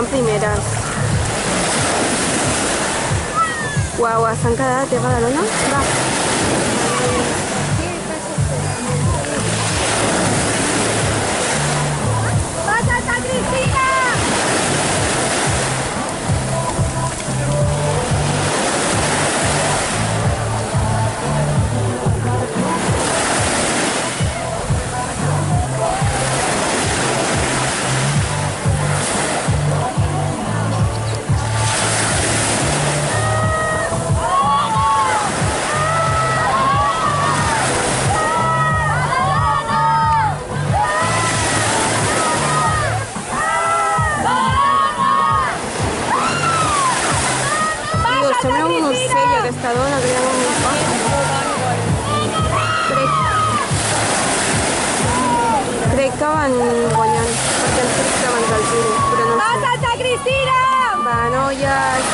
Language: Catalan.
van primeres. Uau, s'han quedat a terra de l'ona? Va. ¡Pásate, Cristina! Sembla un ocell, aquesta dona, que llama molt Crec que van guanyant, perquè han fet abans del giro, però no sé. ¡Pásate, Cristina! Va, noies!